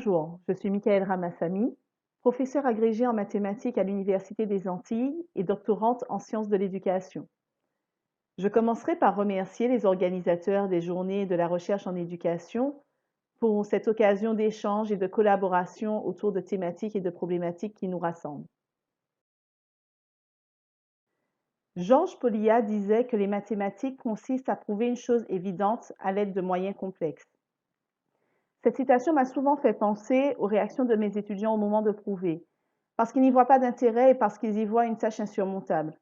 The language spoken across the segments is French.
Bonjour, je suis Michaëlle Ramassamy, professeure agrégée en mathématiques à l'Université des Antilles et doctorante en sciences de l'éducation. Je commencerai par remercier les organisateurs des Journées de la recherche en éducation pour cette occasion d'échange et de collaboration autour de thématiques et de problématiques qui nous rassemblent. Georges Polya disait que les mathématiques consistent à prouver une chose évidente à l'aide de moyens complexes. Cette citation m'a souvent fait penser aux réactions de mes étudiants au moment de prouver, parce qu'ils n'y voient pas d'intérêt et parce qu'ils y voient une tâche insurmontable.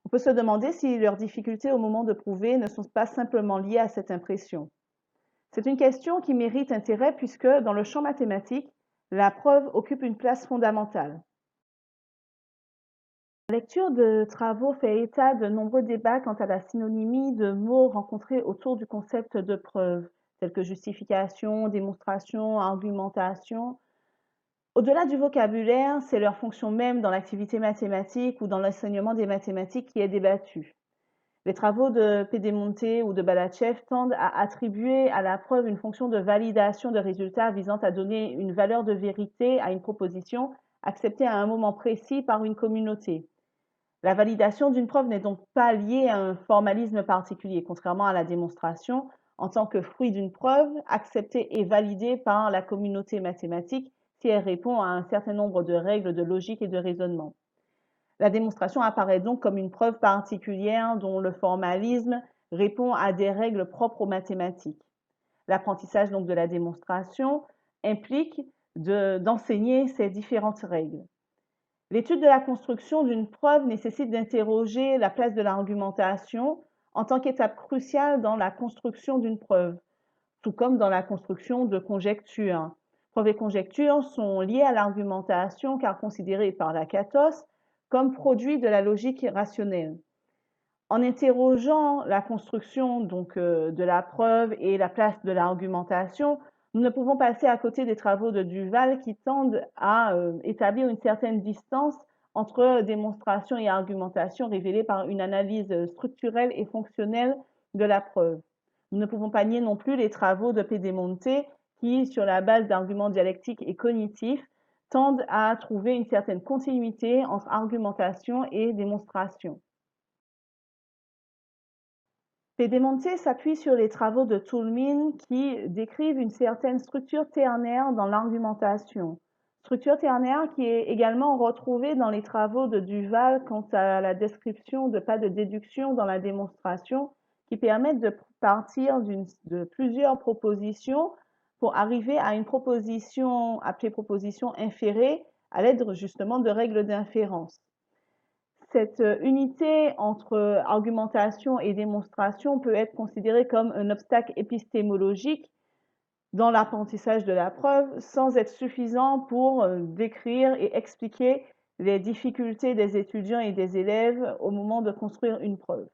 On peut se demander si leurs difficultés au moment de prouver ne sont pas simplement liées à cette impression. C'est une question qui mérite intérêt puisque, dans le champ mathématique, la preuve occupe une place fondamentale. La lecture de travaux fait état de nombreux débats quant à la synonymie de mots rencontrés autour du concept de preuve, tels que justification, démonstration, argumentation. Au-delà du vocabulaire, c'est leur fonction même dans l'activité mathématique ou dans l'enseignement des mathématiques qui est débattue. Les travaux de Pedemonte ou de Balachev tendent à attribuer à la preuve une fonction de validation de résultats visant à donner une valeur de vérité à une proposition acceptée à un moment précis par une communauté. La validation d'une preuve n'est donc pas liée à un formalisme particulier, contrairement à la démonstration, en tant que fruit d'une preuve acceptée et validée par la communauté mathématique si elle répond à un certain nombre de règles de logique et de raisonnement. La démonstration apparaît donc comme une preuve particulière dont le formalisme répond à des règles propres aux mathématiques. L'apprentissage donc de la démonstration implique d'enseigner ces différentes règles. L'étude de la construction d'une preuve nécessite d'interroger la place de l'argumentation en tant qu'étape cruciale dans la construction d'une preuve, tout comme dans la construction de conjectures. Preuves et conjectures sont liées à l'argumentation car considérées par Lakatos comme produits de la logique rationnelle. En interrogeant la construction de la preuve et la place de l'argumentation, nous ne pouvons passer à côté des travaux de Duval qui tendent à établir une certaine distance entre démonstration et argumentation révélée par une analyse structurelle et fonctionnelle de la preuve. Nous ne pouvons pas nier non plus les travaux de Pedemonte qui, sur la base d'arguments dialectiques et cognitifs, tendent à trouver une certaine continuité entre argumentation et démonstration. Pedemonte s'appuie sur les travaux de Toulmin qui décrivent une certaine structure ternaire dans l'argumentation. Structure ternaire qui est également retrouvée dans les travaux de Duval quant à la description de pas de déduction dans la démonstration qui permettent de partir de plusieurs propositions pour arriver à une proposition appelée proposition inférée à l'aide justement de règles d'inférence. Cette unité entre argumentation et démonstration peut être considérée comme un obstacle épistémologique dans l'apprentissage de la preuve sans être suffisant pour décrire et expliquer les difficultés des étudiants et des élèves au moment de construire une preuve.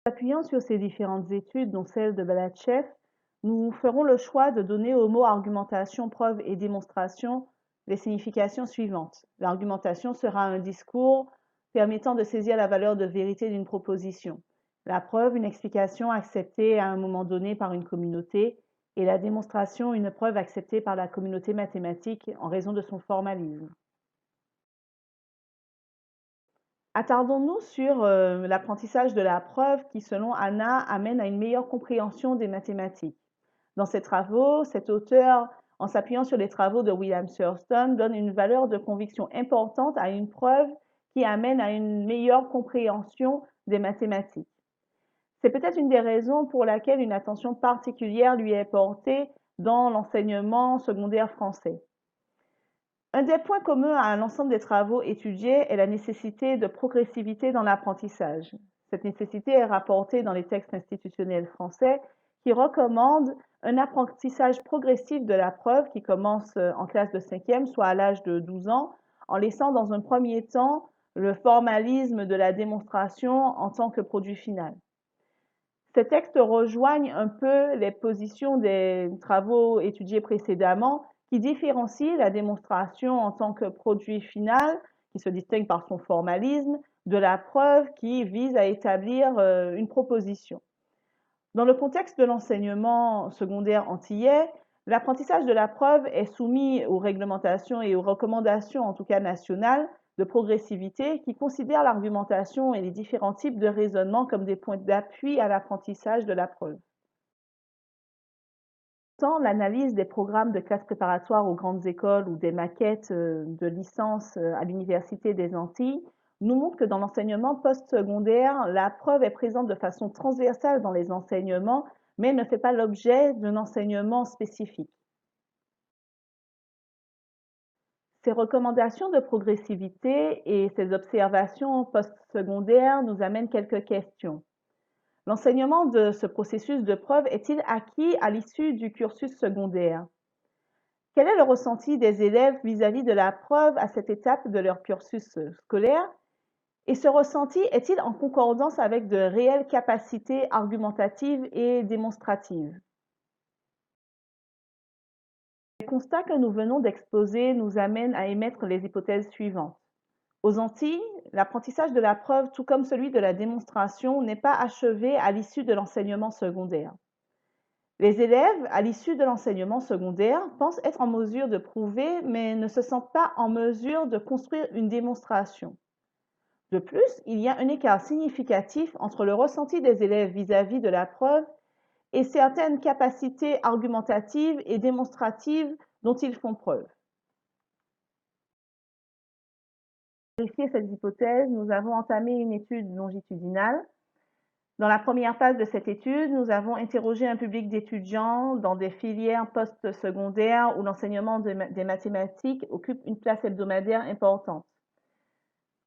Appuyant sur ces différentes études, dont celle de Balachev, nous ferons le choix de donner aux mots argumentation, preuve et démonstration les significations suivantes. L'argumentation sera un discours permettant de saisir la valeur de vérité d'une proposition. La preuve, une explication acceptée à un moment donné par une communauté, et la démonstration, une preuve acceptée par la communauté mathématique en raison de son formalisme. Attardons-nous sur l'apprentissage de la preuve qui, selon Anna, amène à une meilleure compréhension des mathématiques. Dans ses travaux, cet auteur, en s'appuyant sur les travaux de William Thurston, donne une valeur de conviction importante à une preuve qui amène à une meilleure compréhension des mathématiques. C'est peut-être une des raisons pour laquelle une attention particulière lui est portée dans l'enseignement secondaire français. Un des points communs à l'ensemble des travaux étudiés est la nécessité de progressivité dans l'apprentissage. Cette nécessité est rapportée dans les textes institutionnels français qui recommandent un apprentissage progressif de la preuve qui commence en classe de 5e, soit à l'âge de 12 ans, en laissant dans un premier temps le formalisme de la démonstration en tant que produit final. Ces textes rejoignent un peu les positions des travaux étudiés précédemment qui différencient la démonstration en tant que produit final, qui se distingue par son formalisme, de la preuve qui vise à établir une proposition. Dans le contexte de l'enseignement secondaire antillais, l'apprentissage de la preuve est soumis aux réglementations et aux recommandations, en tout cas nationales, de progressivité qui considèrent l'argumentation et les différents types de raisonnement comme des points d'appui à l'apprentissage de la preuve. Tant l'analyse des programmes de classe préparatoire aux grandes écoles ou des maquettes de licence à l'Université des Antilles nous montre que dans l'enseignement postsecondaire, la preuve est présente de façon transversale dans les enseignements, mais ne fait pas l'objet d'un enseignement spécifique. Ces recommandations de progressivité et ces observations postsecondaires nous amènent quelques questions. L'enseignement de ce processus de preuve est-il acquis à l'issue du cursus secondaire? Quel est le ressenti des élèves vis-à-vis de la preuve à cette étape de leur cursus scolaire? Et ce ressenti est-il en concordance avec de réelles capacités argumentatives et démonstratives? Les constats que nous venons d'exposer nous amènent à émettre les hypothèses suivantes. Aux Antilles, l'apprentissage de la preuve, tout comme celui de la démonstration, n'est pas achevé à l'issue de l'enseignement secondaire. Les élèves, à l'issue de l'enseignement secondaire, pensent être en mesure de prouver, mais ne se sentent pas en mesure de construire une démonstration. De plus, il y a un écart significatif entre le ressenti des élèves vis-à-vis de la preuve et certaines capacités argumentatives et démonstratives dont ils font preuve. Pour vérifier cette hypothèse, nous avons entamé une étude longitudinale. Dans la première phase de cette étude, nous avons interrogé un public d'étudiants dans des filières postsecondaires où l'enseignement des mathématiques occupe une place hebdomadaire importante.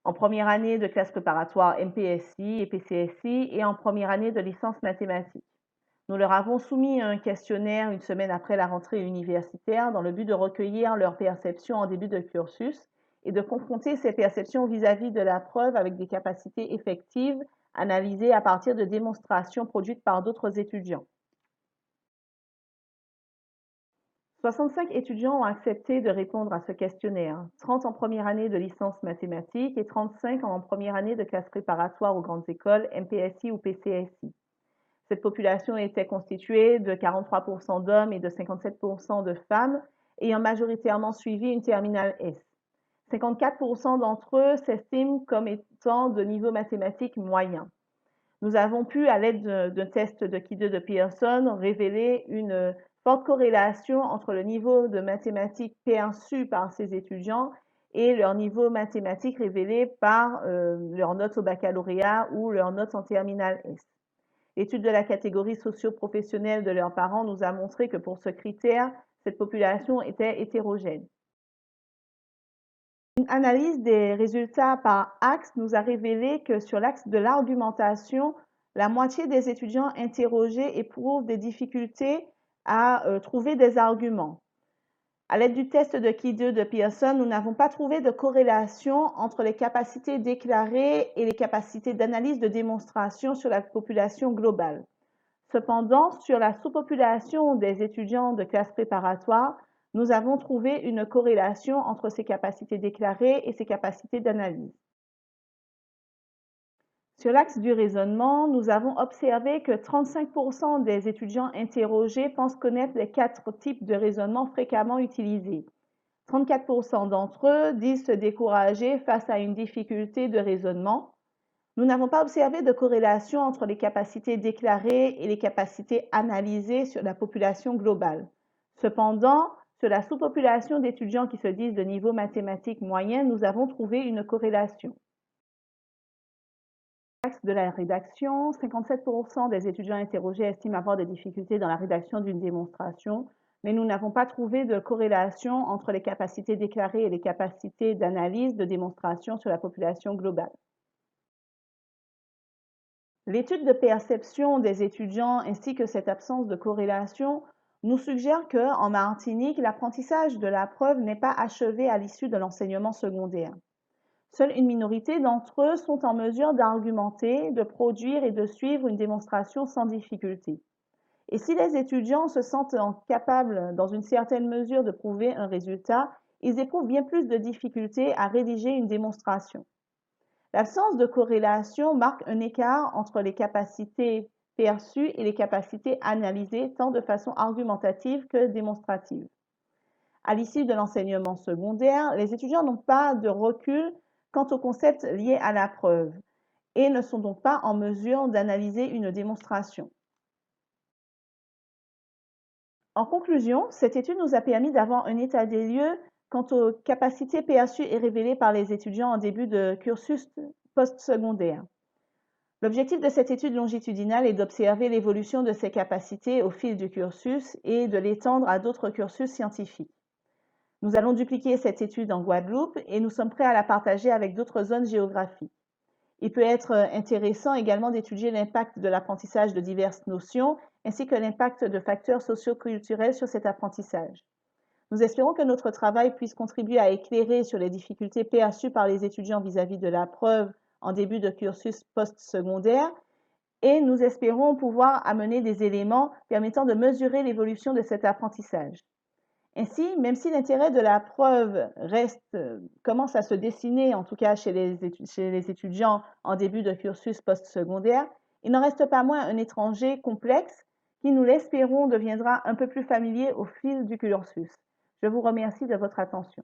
En première année de classe préparatoire MPSI et PCSI et en première année de licence mathématiques. Nous leur avons soumis un questionnaire une semaine après la rentrée universitaire dans le but de recueillir leurs perceptions en début de cursus et de confronter ces perceptions vis-à-vis de la preuve avec des capacités effectives analysées à partir de démonstrations produites par d'autres étudiants. 65 étudiants ont accepté de répondre à ce questionnaire, 30 en première année de licence mathématiques et 35 en première année de classe préparatoire aux grandes écoles, MPSI ou PCSI. Cette population était constituée de 43% d'hommes et de 57% de femmes, ayant majoritairement suivi une terminale S. 54% d'entre eux s'estiment comme étant de niveau mathématique moyen. Nous avons pu, à l'aide d'un test de Kide de Pearson, révéler une forte corrélation entre le niveau de mathématiques perçu par ces étudiants et leur niveau mathématique révélé par leurs notes au baccalauréat ou leurs notes en terminale S. L'étude de la catégorie socio-professionnelle de leurs parents nous a montré que pour ce critère, cette population était hétérogène. Une analyse des résultats par axe nous a révélé que sur l'axe de l'argumentation, la moitié des étudiants interrogés éprouvent des difficultés à trouver des arguments. À l'aide du test de Kide de Pearson, nous n'avons pas trouvé de corrélation entre les capacités déclarées et les capacités d'analyse de démonstration sur la population globale. Cependant, sur la sous-population des étudiants de classe préparatoire, nous avons trouvé une corrélation entre ces capacités déclarées et ces capacités d'analyse. Sur l'axe du raisonnement, nous avons observé que 35% des étudiants interrogés pensent connaître les 4 types de raisonnement fréquemment utilisés. 34% d'entre eux disent se décourager face à une difficulté de raisonnement. Nous n'avons pas observé de corrélation entre les capacités déclarées et les capacités analysées sur la population globale. Cependant, sur la sous-population d'étudiants qui se disent de niveau mathématique moyen, nous avons trouvé une corrélation. Axe de la rédaction, 57% des étudiants interrogés estiment avoir des difficultés dans la rédaction d'une démonstration, mais nous n'avons pas trouvé de corrélation entre les capacités déclarées et les capacités d'analyse de démonstration sur la population globale. L'étude de perception des étudiants ainsi que cette absence de corrélation nous suggère qu'en Martinique, l'apprentissage de la preuve n'est pas achevé à l'issue de l'enseignement secondaire. Seule une minorité d'entre eux sont en mesure d'argumenter, de produire et de suivre une démonstration sans difficulté. Et si les étudiants se sentent capables, dans une certaine mesure, de prouver un résultat, ils éprouvent bien plus de difficultés à rédiger une démonstration. L'absence de corrélation marque un écart entre les capacités perçues et les capacités analysées tant de façon argumentative que démonstrative. À l'issue de l'enseignement secondaire, les étudiants n'ont pas de recul quant aux concepts liés à la preuve et ne sont donc pas en mesure d'analyser une démonstration. En conclusion, cette étude nous a permis d'avoir un état des lieux quant aux capacités perçues et révélées par les étudiants en début de cursus postsecondaire. L'objectif de cette étude longitudinale est d'observer l'évolution de ces capacités au fil du cursus et de l'étendre à d'autres cursus scientifiques. Nous allons dupliquer cette étude en Guadeloupe et nous sommes prêts à la partager avec d'autres zones géographiques. Il peut être intéressant également d'étudier l'impact de l'apprentissage de diverses notions ainsi que l'impact de facteurs socio-culturels sur cet apprentissage. Nous espérons que notre travail puisse contribuer à éclairer sur les difficultés perçues par les étudiants vis-à-vis de la preuve en début de cursus postsecondaire et nous espérons pouvoir amener des éléments permettant de mesurer l'évolution de cet apprentissage. Ainsi, même si l'intérêt de la preuve commence à se dessiner, en tout cas chez les étudiants en début de cursus postsecondaire, il n'en reste pas moins un étranger complexe qui, nous l'espérons, deviendra un peu plus familier au fil du cursus. Je vous remercie de votre attention.